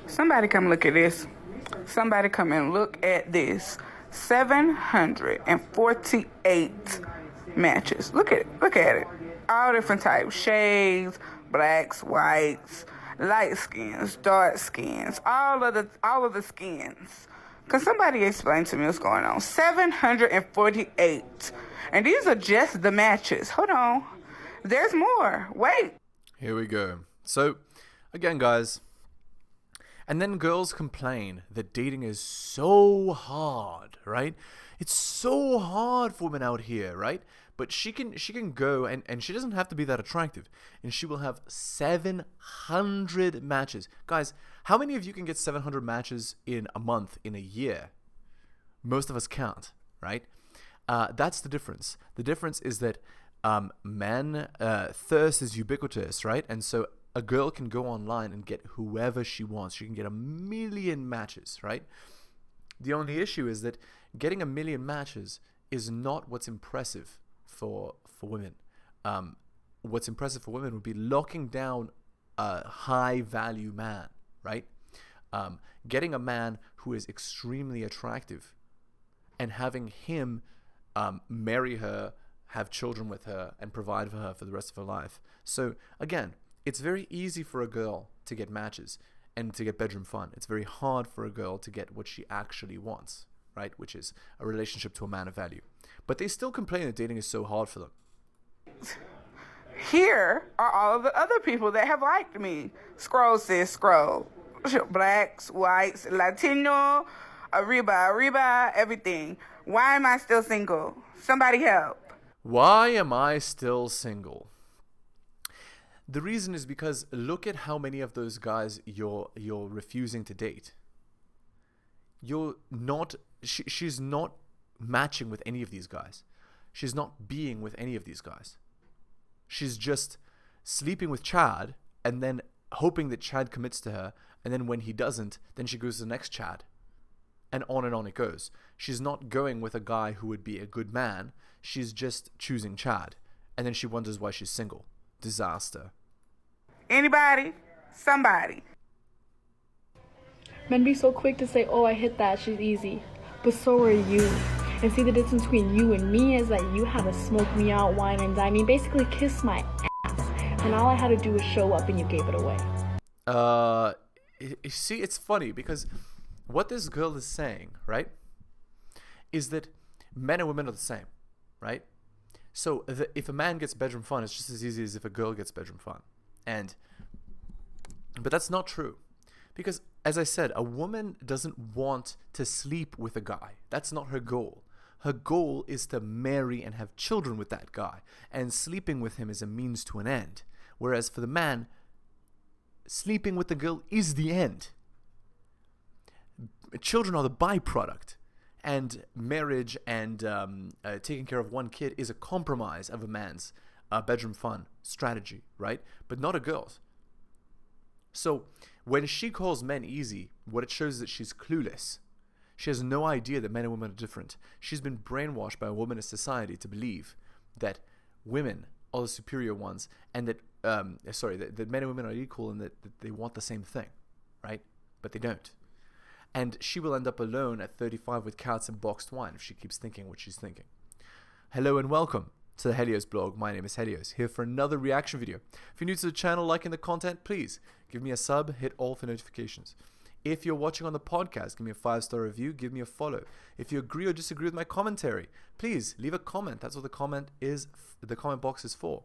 Somebody come look at this. Somebody come and look at this. 748 matches. Look at it. Look at it. All different types. Shades, blacks, whites, light skins, dark skins, all of the skins. Can somebody explain to me what's going on? 748. And these are just the matches. Hold on. There's more. Wait. Here we go. So, again, guys, and then girls complain that dating is so hard, right? It's so hard for women out here, right? But she can go and she doesn't have to be that attractive. And she will have 700 matches. Guys, how many of you can get 700 matches in a month, in a year? Most of us can't, right? That's the difference. The difference is that thirst is ubiquitous, right? And so a girl can go online and get whoever she wants. She can get 1 million matches, right? The only issue is that getting 1 million matches is not what's impressive for women. What's impressive for women would be locking down a high value man, right? Getting a man who is extremely attractive and having him marry her, have children with her, and provide for her for the rest of her life. So again, it's very easy for a girl to get matches and to get bedroom fun. It's very hard for a girl to get what she actually wants, right? Which is a relationship to a man of value. But they still complain that dating is so hard for them. Here are all of the other people that have liked me. Scroll, sis, scroll. Blacks, whites, Latino, Arriba, everything. Why am I still single? Somebody help. Why am I still single? The reason is because look at how many of those guys you're refusing to date. She's not matching with any of these guys. She's not being with any of these guys. She's just sleeping with Chad and then hoping that Chad commits to her, and then when he doesn't, then she goes to the next Chad. And on it goes. She's not going with a guy who would be a good man. She's just choosing Chad. And then she wonders why she's single. Disaster. Anybody? Somebody. Men be so quick to say, oh, I hit that, she's easy. But so are you. And see, the difference between you and me is that you had to smoke me out, wine and dine me, basically kiss my ass. And all I had to do was show up and you gave it away. You see, it's funny because what this girl is saying, right, is that men and women are the same, right? So if a man gets bedroom fun, it's just as easy as if a girl gets bedroom fun. But that's not true. Because, as I said, a woman doesn't want to sleep with a guy. That's not her goal. Her goal is to marry and have children with that guy. And sleeping with him is a means to an end. Whereas for the man, sleeping with the girl is the end. Children are the byproduct. And marriage and taking care of one kid is a compromise of a man's bedroom fun strategy, right? But not a girl's. So when she calls men easy, what it shows is that she's clueless. She has no idea that men and women are different. She's been brainwashed by a womanist society to believe that women are the superior ones and that, that men and women are equal and that they want the same thing, right? But they don't. And she will end up alone at 35 with cats and boxed wine if she keeps thinking what she's thinking. Hello and welcome to the Helios blog. My name is Helios, here for another reaction video. If you're new to the channel, liking the content, please give me a sub, hit all for notifications. If you're watching on the podcast, give me a 5-star review, give me a follow. If you agree or disagree with my commentary, please leave a comment. That's what the comment box is for.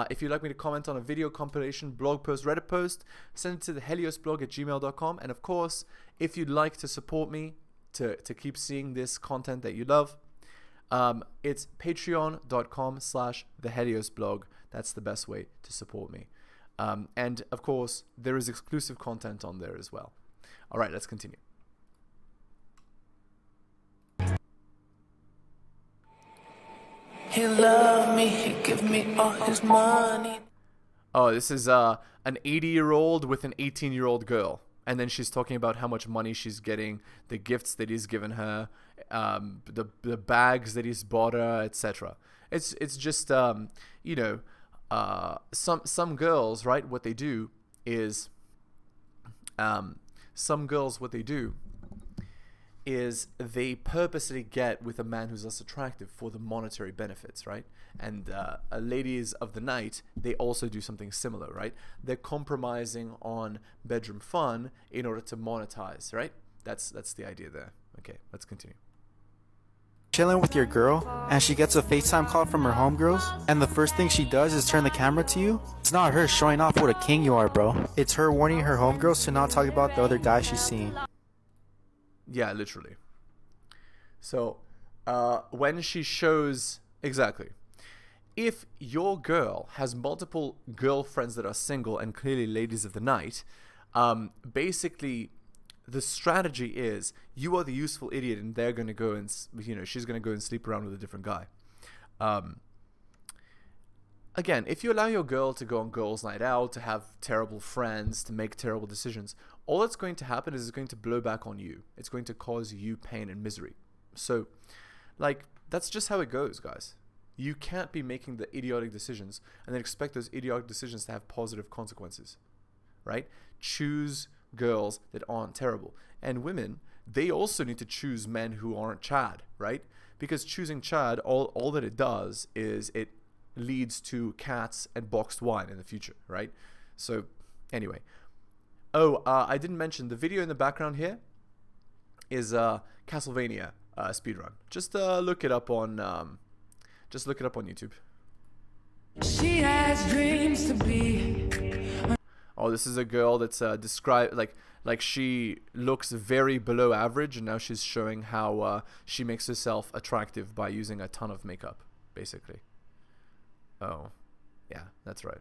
If you'd like me to comment on a video compilation, blog post, Reddit post, send it to the heliosblog@gmail.com. And of course, if you'd like to support me to keep seeing this content that you love, it's patreon.com/theheliosblog. That's the best way to support me. And of course, there is exclusive content on there as well. All right, let's continue. He loved me, he give me all his money. Oh, this is an 80-year-old with an 18-year-old girl. And then she's talking about how much money she's getting, the gifts that he's given her, the bags that he's bought her, etc. It's just some girls, right? What they do is Some girls, what they do is they purposely get with a man who's less attractive for the monetary benefits, right? And ladies of the night, they also do something similar, right? They're compromising on bedroom fun in order to monetize, right? That's the idea there. Okay, let's continue. Chilling with your girl, and she gets a FaceTime call from her homegirls, and the first thing she does is turn the camera to you. It's not her showing off what a king you are, bro. It's her warning her homegirls to not talk about the other guy she's seeing. Yeah, literally. So, when she shows... Exactly. If your girl has multiple girlfriends that are single and clearly ladies of the night, basically... the strategy is you are the useful idiot and they're going to go and, she's going to go and sleep around with a different guy. Again, if you allow your girl to go on girls' night out, to have terrible friends, to make terrible decisions, all that's going to happen is it's going to blow back on you. It's going to cause you pain and misery. So, that's just how it goes, guys. You can't be making the idiotic decisions and then expect those idiotic decisions to have positive consequences, right? Choose girls that aren't terrible. And women, they also need to choose men who aren't Chad, right? Because choosing Chad, all that it does is it leads to cats and boxed wine in the future, right? So anyway, I didn't mention the video in the background here is Castlevania speedrun. Just look it up on YouTube. She has dreams to be. Oh, this is a girl that's described like she looks very below average, and now she's showing how she makes herself attractive by using a ton of makeup, basically. Oh, yeah, that's right.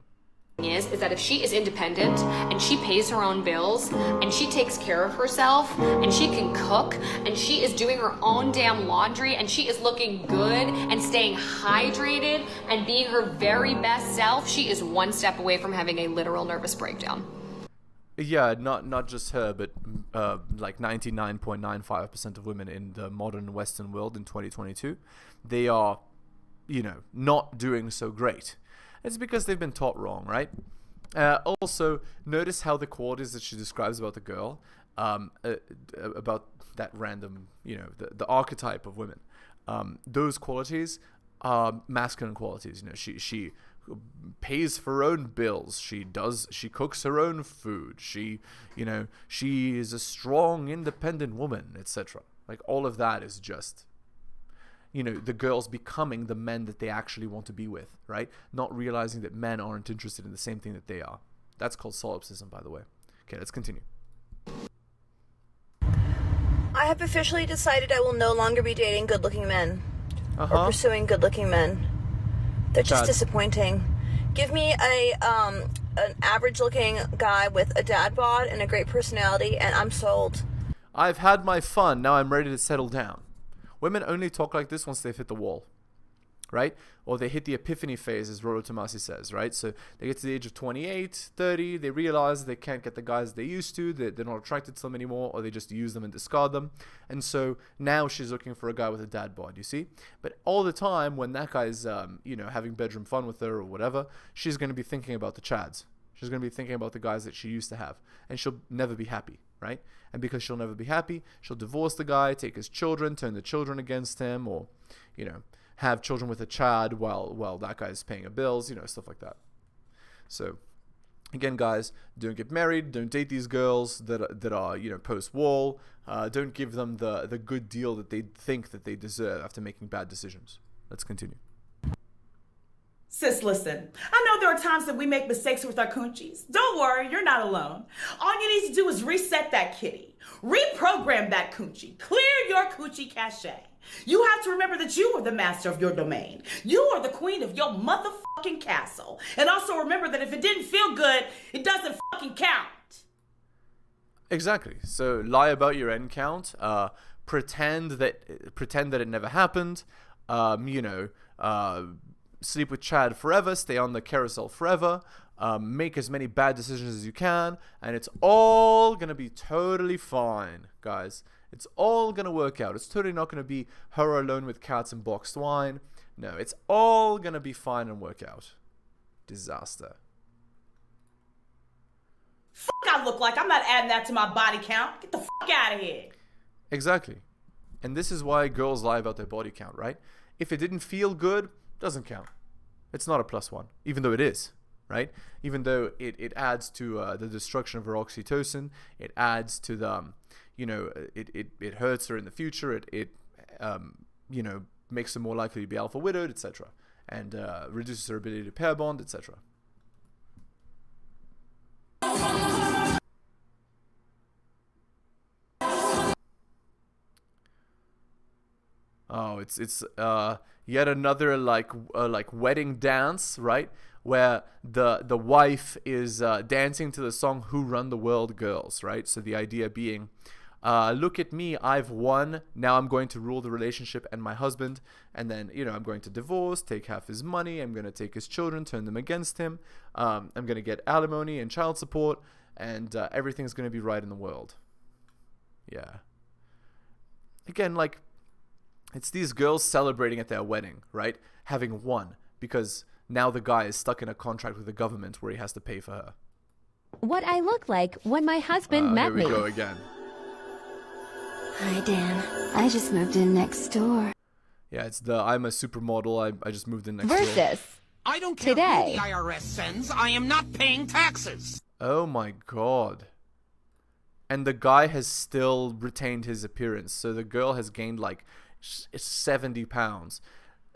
Is that if she is independent and she pays her own bills and she takes care of herself and she can cook and she is doing her own damn laundry and she is looking good and staying hydrated and being her very best self, she is one step away from having a literal nervous breakdown. Yeah, not just her, but like 99.95% of women in the modern Western world in 2022, they are, not doing so great. It's because they've been taught wrong, right? Also, notice how the qualities that she describes about the girl, about that random, the archetype of women, those qualities are masculine qualities. She pays for her own bills. She cooks her own food. She is a strong, independent woman, etc. Like all of that is just... the girls becoming the men that they actually want to be with, right? Not realizing that men aren't interested in the same thing that they are. That's called solipsism, by the way. Okay, let's continue. I have officially decided I will no longer be dating good-looking men. Or pursuing good-looking men. They're just disappointing. Give me an average-looking guy with a dad bod and a great personality, and I'm sold. I've had my fun. Now I'm ready to settle down. Women only talk like this once they've hit the wall, right? Or they hit the epiphany phase, as Roro Tomasi says, right? So they get to the age of 28, 30, they realize they can't get the guys they used to, they're not attracted to them anymore, or they just use them and discard them. And so now she's looking for a guy with a dad bod, you see? But all the time when that guy's, having bedroom fun with her or whatever, she's going to be thinking about the chads. She's going to be thinking about the guys that she used to have. And she'll never be happy, right? And because she'll never be happy, she'll divorce the guy, take his children, turn the children against him, or, have children with a chad while that guy's paying her bills, stuff like that. So, again, guys, don't get married. Don't date these girls that are post-wall. Don't give them the good deal that they think that they deserve after making bad decisions. Let's continue. Sis, listen, I know there are times that we make mistakes with our coochies. Don't worry, you're not alone. All you need to do is reset that kitty, reprogram that coochie, clear your coochie cache. You have to remember that you are the master of your domain. You are the queen of your motherfucking castle. And also remember that if it didn't feel good, it doesn't fucking count. Exactly. So lie about your end count. Pretend that it never happened. Sleep with Chad forever, stay on the carousel forever, make as many bad decisions as you can, and it's all gonna be totally fine, guys. It's all gonna work out. It's totally not gonna be her alone with cats and boxed wine. No, it's all gonna be fine and work out. Disaster. Fuck, I I look like. I'm not adding that to my body count. Get the fuck out of here. Exactly. And this is why girls lie about their body count, right? If it didn't feel good, doesn't count. It's not a +1, even though it is, right? Even though it adds to the destruction of her oxytocin, it adds to the, it hurts her in the future. It makes her more likely to be alpha widowed, etc., and reduces her ability to pair bond, etc. Oh, it's yet another like wedding dance, right? Where the wife is dancing to the song "Who Run the World, Girls," right? So the idea being, look at me, I've won. Now I'm going to rule the relationship and my husband, and then I'm going to divorce, take half his money. I'm going to take his children, turn them against him. I'm going to get alimony and child support, and everything's going to be right in the world. Yeah. Again, like, it's these girls celebrating at their wedding, right? Having won, because now the guy is stuck in a contract with the government where he has to pay for her. What I look like when my husband met me. Here we go again. Hi, Dan. I just moved in next door. Yeah, it's the I'm a supermodel. I just moved in next door. Versus I don't care today. who the IRS sends. I am not paying taxes. Oh my god. And the guy has still retained his appearance. So the girl has gained like 70 pounds.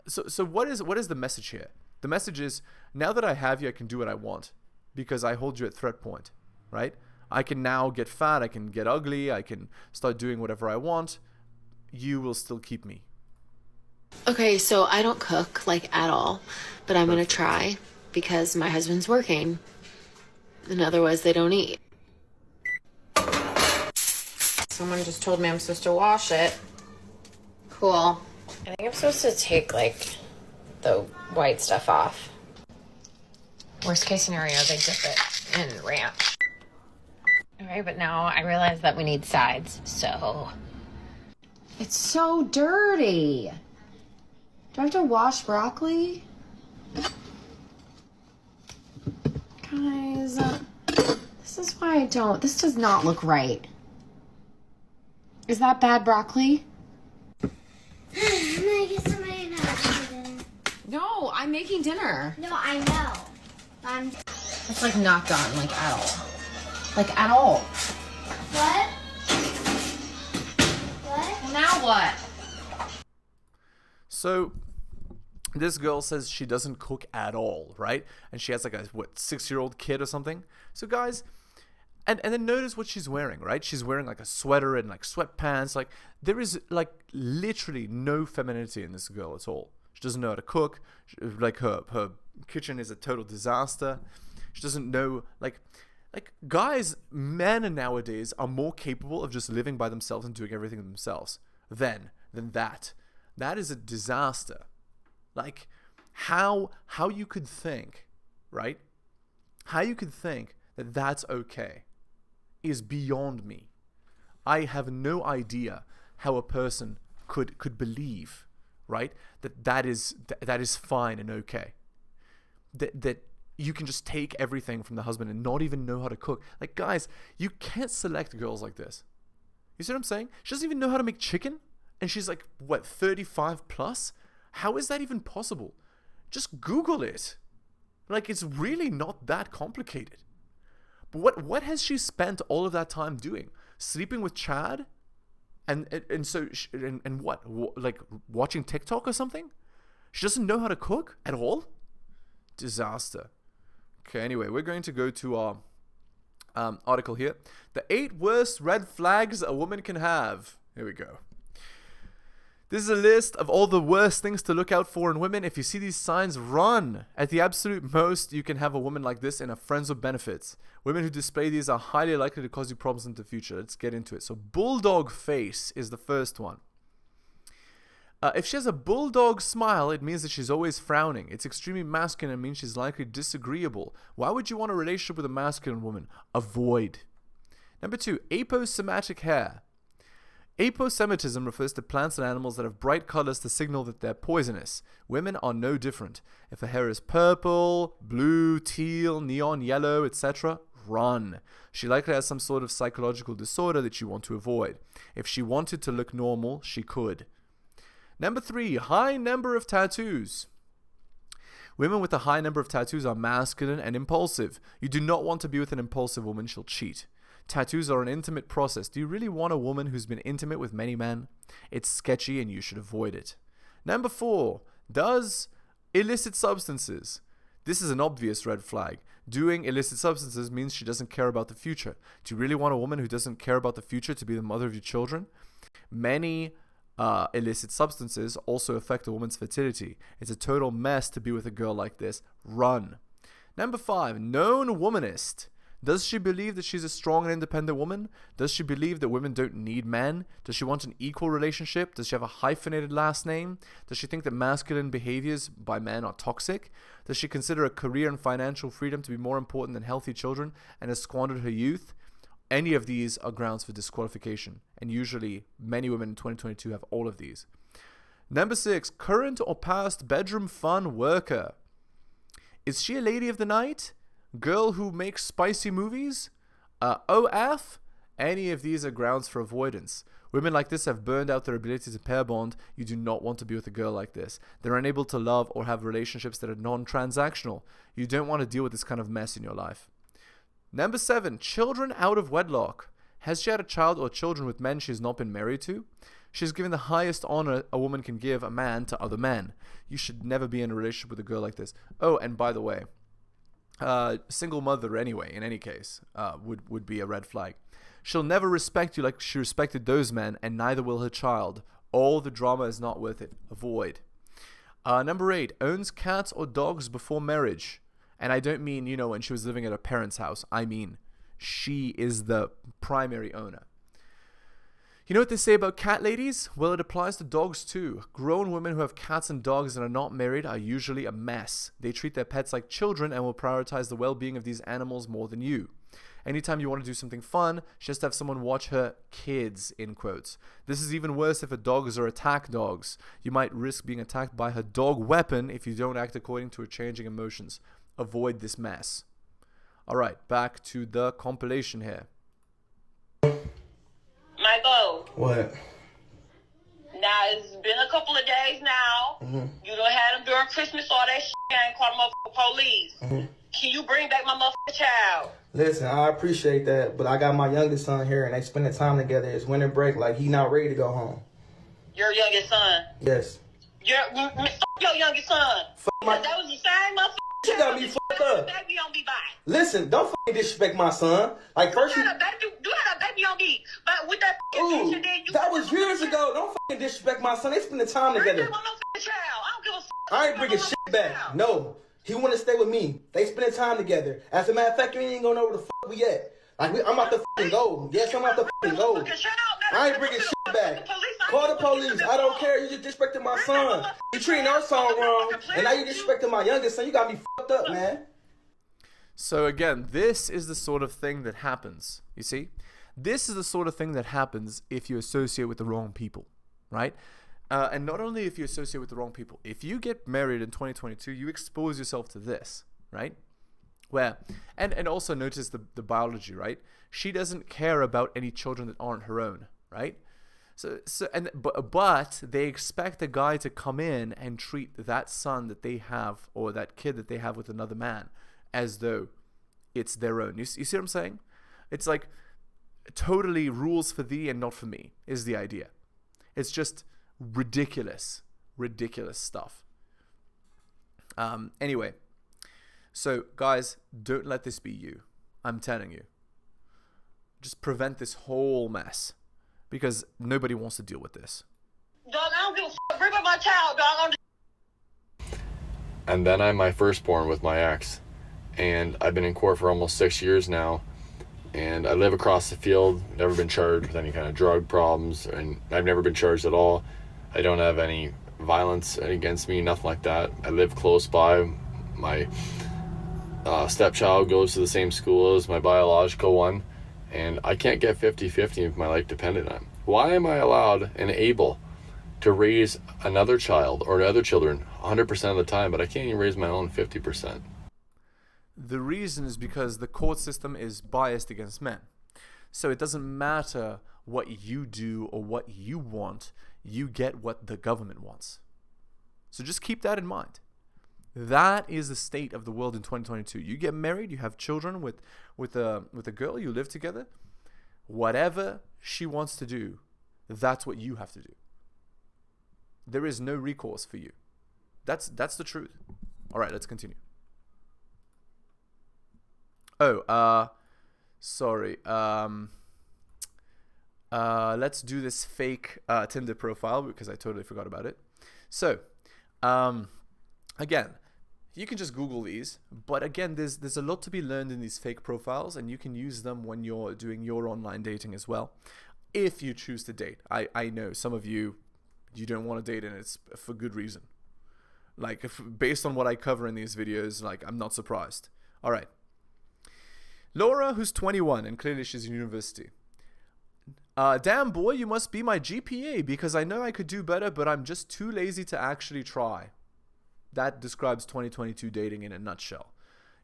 So what is the message here? The message is, now that I have you, I can do what I want because I hold you at threat point, right? I can now get fat, I can get ugly, I can start doing whatever I want. You will still keep me. Okay, so I don't cook, like, at all. But I'm gonna try because my husband's working. And otherwise they don't eat. Someone just told me I'm supposed to wash it. Cool. I think I'm supposed to take, like, the white stuff off. Worst case scenario, they dip it in ranch. Okay, but now I realize that we need sides, so... It's so dirty. Do I have to wash broccoli? Guys, this is why I don't... This does not look right. Is that bad broccoli? No, I'm making dinner. No, I know. It's like not done, like at all. Like at all. What? Well, now what? So this girl says she doesn't cook at all, right? And she has like a 6-year-old kid or something. So guys, and then notice what she's wearing, right? She's wearing like a sweater and like sweatpants. Like there is like literally no femininity in this girl at all. She doesn't know how to cook. Like her kitchen is a total disaster. She doesn't know like guys, men nowadays are more capable of just living by themselves and doing everything themselves than that. That is a disaster. Like how you could think, right? How you could think that that's okay is beyond me. I have no idea how a person could believe, right, that is fine and okay. That you can just take everything from the husband and not even know how to cook. Like, guys, you can't select girls like this. You see what I'm saying? She doesn't even know how to make chicken, and she's like, what, 35 plus? How is that even possible? Just Google it. Like, it's really not that complicated. But what has she spent all of that time doing? Sleeping with Chad? And what? Like, watching TikTok or something? She doesn't know how to cook at all? Disaster. Okay, anyway, we're going to go to our article here. The 8 worst red flags a woman can have. Here we go. This is a list of all the worst things to look out for in women. If you see these signs, run. At the absolute most, you can have a woman like this in a friends with benefits. Women who display these are highly likely to cause you problems in the future. Let's get into it. So bulldog face is the first one. If she has a bulldog smile, it means that she's always frowning. It's extremely masculine and means she's likely disagreeable. Why would you want a relationship with a masculine woman? Avoid. Number 2, aposematic hair. Aposematism refers to plants and animals that have bright colors to signal that they're poisonous. Women are no different. If her hair is purple, blue, teal, neon yellow, etc., run. She likely has some sort of psychological disorder that you want to avoid. If she wanted to look normal, she could. Number 3, high number of tattoos. Women with a high number of tattoos are masculine and impulsive. You do not want to be with an impulsive woman, she'll cheat. Tattoos are an intimate process. Do you really want a woman who's been intimate with many men? It's sketchy and you should avoid it. Number 4, does illicit substances. This is an obvious red flag. Doing illicit substances means she doesn't care about the future. Do you really want a woman who doesn't care about the future to be the mother of your children? Many illicit substances also affect a woman's fertility. It's a total mess to be with a girl like this. Run. Number 5, known womanist. Does she believe that she's a strong and independent woman? Does she believe that women don't need men? Does she want an equal relationship? Does she have a hyphenated last name? Does she think that masculine behaviors by men are toxic? Does she consider a career and financial freedom to be more important than healthy children and has squandered her youth? Any of these are grounds for disqualification, and usually many women in 2022 have all of these. Number 6, current or past bedroom fun worker. Is she a lady of the night? Girl who makes spicy movies? OF? Any of these are grounds for avoidance. Women like this have burned out their ability to pair bond. You do not want to be with a girl like this. They're unable to love or have relationships that are non-transactional. You don't want to deal with this kind of mess in your life. Number 7, children out of wedlock. Has she had a child or children with men she's not been married to? She's given the highest honor a woman can give a man to other men. You should never be in a relationship with a girl like this. Oh, and by the way, single mother anyway, in any case, would be a red flag. She'll never respect you like she respected those men, and neither will her child. All the drama is not worth it. Avoid. Number 8, owns cats or dogs before marriage. And I don't mean, when she was living at her parents' house. I mean, she is the primary owner. You know what they say about cat ladies? Well, it applies to dogs too. Grown women who have cats and dogs and are not married are usually a mess. They treat their pets like children and will prioritize the well-being of these animals more than you. Anytime you want to do something fun, she has to have someone watch her kids, in quotes. This is even worse if her dogs are attack dogs. You might risk being attacked by her dog weapon if you don't act according to her changing emotions. Avoid this mess. Alright, back to the compilation here. Michael. What? Now, it's been a couple of days now. You done had them during Christmas, all that shit. I ain't called the motherfucking police. Can you bring back my motherfucking child? Listen, I appreciate that, but I got my youngest son here, and they spending time together. It's winter break, like, he not ready to go home. Your youngest son? Yes. Your youngest son? My... That was the same motherfucker. She got me fucked up. Baby on me by. Listen, don't fucking disrespect my son. Like, first you... Do have a baby on me, but with that ooh, then you... That was years ago. Don't fucking disrespect my son. They spending time together. I want no child. I don't give a fuck. I ain't bringing shit back. No. He want to stay with me. They spending time together. As a matter of fact, you ain't gonna know where the fuck we at. Like, I'm out to fucking go. Yes, I'm out to fucking go. I ain't bringing shit back. Call the police. I don't care. You just disrespected my son. You treating our son wrong, and now you disrespecting my youngest son. You got me fucked up, man. So again, this is the sort of thing that happens. You see? This is the sort of thing that happens if you associate with the wrong people, right? And not only if you associate with the wrong people, if you get married in 2022, you expose yourself to this, right? Where, and also notice the biology, right? She doesn't care about any children that aren't her own, right? But they expect a guy to come in and treat that son that they have, or that kid that they have with another man, as though it's their own. You see what I'm saying? It's like totally rules for thee and not for me is the idea. It's just ridiculous stuff. Anyway, so guys, don't let this be you. I'm telling you. Just prevent this whole mess, because nobody wants to deal with this. Dog, I don't give a fuck. Bring up my child, dog. And then I had my firstborn with my ex, and I've been in court for almost 6 years now, and I live across the field, never been charged with any kind of drug problems, and I've never been charged at all. I don't have any violence against me, nothing like that. I live close by. My stepchild goes to the same school as my biological one, and I can't get 50-50 if my life depended on it. Why am I allowed and able to raise another child or other children 100% of the time, but I can't even raise my own 50%? The reason is because the court system is biased against men. So it doesn't matter what you do or what you want, you get what the government wants. So just keep that in mind. That is the state of the world in 2022. You get married, you have children with a girl, you live together. Whatever she wants to do, that's what you have to do. There is no recourse for you. That's the truth. All right, let's continue. Sorry. Let's do this fake Tinder profile because I totally forgot about it. So, again, you can just Google these, but again, there's a lot to be learned in these fake profiles, and you can use them when you're doing your online dating as well, if you choose to date. I know some of you don't want to date, and it's for good reason. Like, based on what I cover in these videos, like, I'm not surprised. All right. Laura, who's 21, and clearly she's in university. Damn, boy, you must be my GPA, because I know I could do better, but I'm just too lazy to actually try. That describes 2022 dating in a nutshell.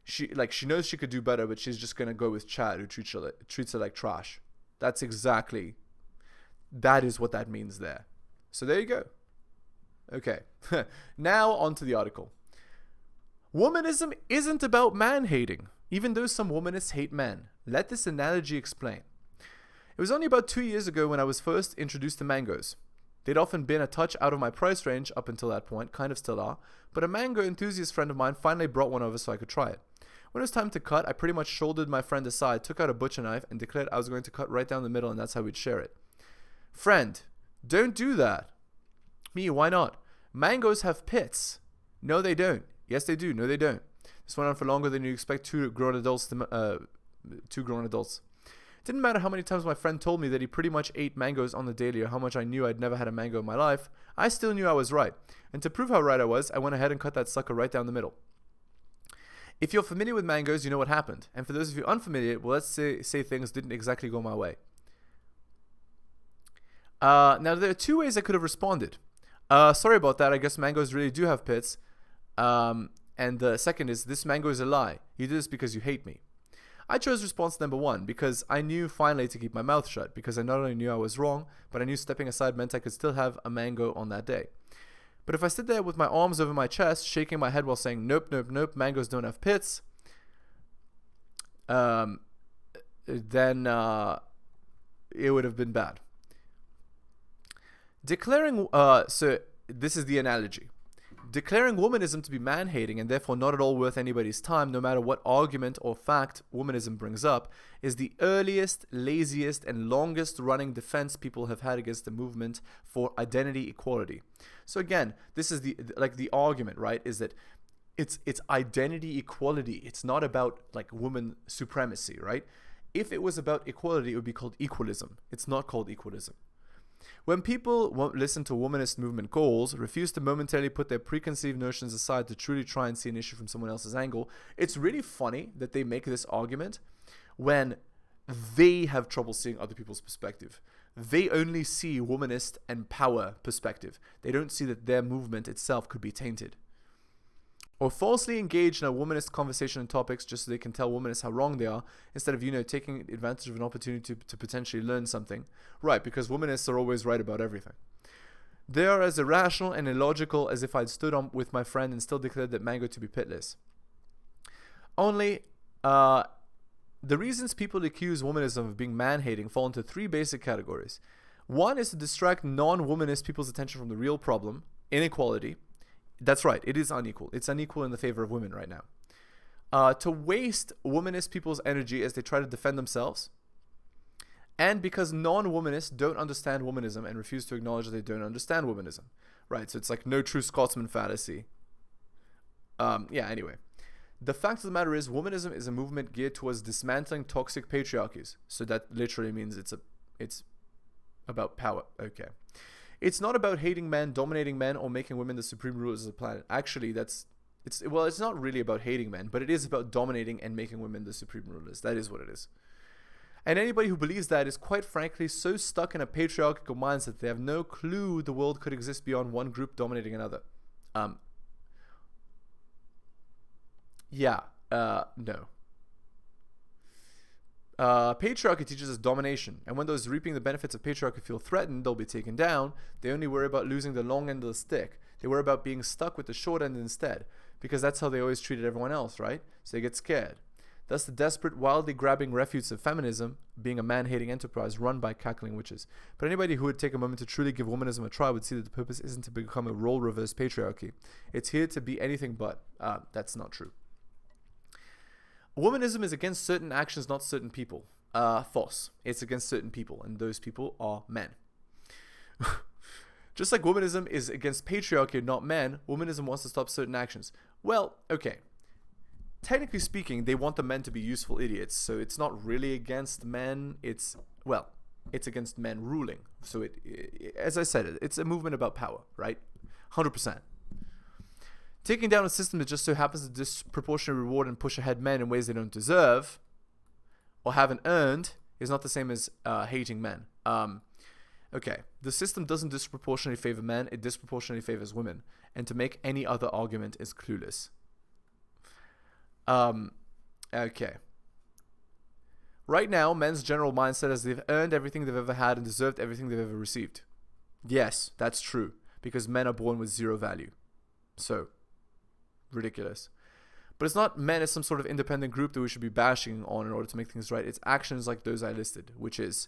She knows she could do better, but she's just going to go with Chad, who treats her like trash. That is what that means there. So there you go. Okay. Now on to the article. Womanism isn't about man-hating, even though some womanists hate men. Let this analogy explain. It was only about 2 years ago when I was first introduced to mangoes. They'd often been a touch out of my price range up until that point, kind of still are, but a mango enthusiast friend of mine finally brought one over so I could try it. When it was time to cut, I pretty much shouldered my friend aside, took out a butcher knife, and declared I was going to cut right down the middle, and that's how we'd share it. Friend, don't do that. Me, why not? Mangoes have pits. No, they don't. Yes, they do. No, they don't. This went on for longer than you expect two grown adults. Didn't matter how many times my friend told me that he pretty much ate mangoes on the daily or how much I knew I'd never had a mango in my life, I still knew I was right. And to prove how right I was, I went ahead and cut that sucker right down the middle. If you're familiar with mangoes, you know what happened. And for those of you unfamiliar, well, let's say things didn't exactly go my way. Now, there are two ways I could have responded. Sorry about that. I guess mangoes really do have pits. And the second is, this mango is a lie. You did this because you hate me. I chose response number one because I knew finally to keep my mouth shut, because I not only knew I was wrong, but I knew stepping aside meant I could still have a mango on that day. But if I stood there with my arms over my chest, shaking my head while saying, nope, nope, nope, mangoes don't have pits, then it would have been bad. So this is the analogy. Declaring womanism to be man-hating and therefore not at all worth anybody's time, no matter what argument or fact womanism brings up, is the earliest, laziest, and longest-running defense people have had against the movement for identity equality. So again, this is the argument, right? Is that it's identity equality. It's not about like woman supremacy, right? If it was about equality, it would be called equalism. It's not called equalism. When people won't listen to womanist movement goals, refuse to momentarily put their preconceived notions aside to truly try and see an issue from someone else's angle, it's really funny that they make this argument when they have trouble seeing other people's perspective. They only see womanist and power perspective. They don't see that their movement itself could be tainted. Or falsely engage in a womanist conversation and topics just so they can tell womanists how wrong they are, instead of, taking advantage of an opportunity to potentially learn something. Right, because womanists are always right about everything. They are as irrational and illogical as if I'd stood on with my friend and still declared that mango to be pitless. Only, the reasons people accuse womanism of being man-hating fall into three basic categories. One is to distract non-womanist people's attention from the real problem, inequality. That's right, it is unequal. It's unequal in the favor of women right now. To waste womanist people's energy as they try to defend themselves. And because non-womanists don't understand womanism and refuse to acknowledge that they don't understand womanism. Right, so it's like no true Scotsman fallacy. Anyway. The fact of the matter is, womanism is a movement geared towards dismantling toxic patriarchies. So that literally means it's about power. Okay. It's not about hating men, dominating men, or making women the supreme rulers of the planet. Actually, it's not really about hating men, but it is about dominating and making women the supreme rulers. That is what it is. And anybody who believes that is quite frankly so stuck in a patriarchal mindset that they have no clue the world could exist beyond one group dominating another. No. Patriarchy teaches us domination, and when those reaping the benefits of patriarchy feel threatened, they'll be taken down. They only worry about losing the long end of the stick. They worry about being stuck with the short end instead, because that's how they always treated everyone else, right? So they get scared. Thus the desperate, wildly grabbing refuge of feminism, being a man-hating enterprise run by cackling witches. But anybody who would take a moment to truly give womanism a try would see that the purpose isn't to become a role-reverse patriarchy. It's here to be anything but. That's not true. Womanism is against certain actions, not certain people. False. It's against certain people, and those people are men. Just like womanism is against patriarchy, not men, womanism wants to stop certain actions. Well, okay. Technically speaking, they want the men to be useful idiots, so it's not really against men. It's against men ruling. So as I said, it's a movement about power, right? 100%. Taking down a system that just so happens to disproportionately reward and push ahead men in ways they don't deserve or haven't earned is not the same as hating men. Okay, the system doesn't disproportionately favor men, it disproportionately favors women. And to make any other argument is clueless. Okay. Right now, men's general mindset is they've earned everything they've ever had and deserved everything they've ever received. Yes, that's true, because men are born with zero value. So, ridiculous. But it's not men as some sort of independent group that we should be bashing on in order to make things right. It's actions like those I listed, which is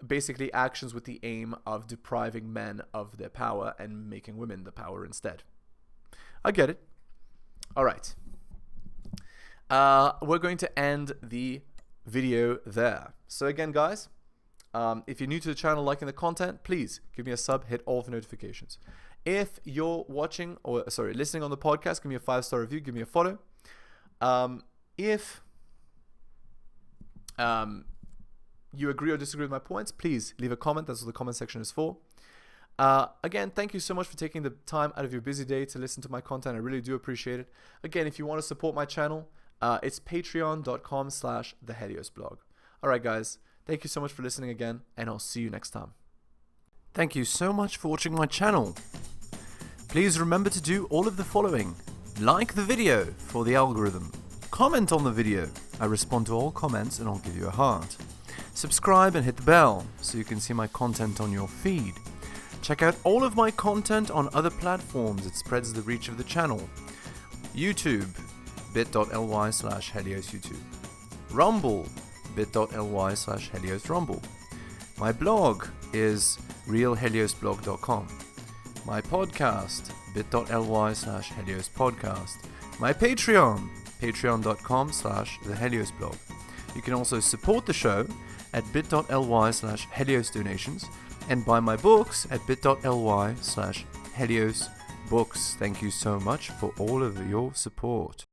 basically actions with the aim of depriving men of their power and making women the power instead. I get it. All right. We're going to end the video there. So again, guys, if you're new to the channel, liking the content, please give me a sub, hit all the notifications. If you're listening on the podcast, give me a 5-star review, give me a follow. If you agree or disagree with my points, please leave a comment. That's what the comment section is for. Again, thank you so much for taking the time out of your busy day to listen to my content. I really do appreciate it. Again, if you want to support my channel, it's patreon.com/theheliosblog. All right, guys. Thank you so much for listening again, and I'll see you next time. Thank you so much for watching my channel. Please remember to do all of the following. Like the video for the algorithm. Comment on the video. I respond to all comments and I'll give you a heart. Subscribe and hit the bell so you can see my content on your feed. Check out all of my content on other platforms. It spreads the reach of the channel. YouTube, bit.ly/HeliosYouTube. Rumble, bit.ly/HeliosRumble. My blog is realheliosblog.com. My podcast, bit.ly/HeliosPodcast. My Patreon, patreon.com/theheliosblog. You can also support the show at bit.ly/HeliosDonations and buy my books at bit.ly/HeliosBooks. Thank you so much for all of your support.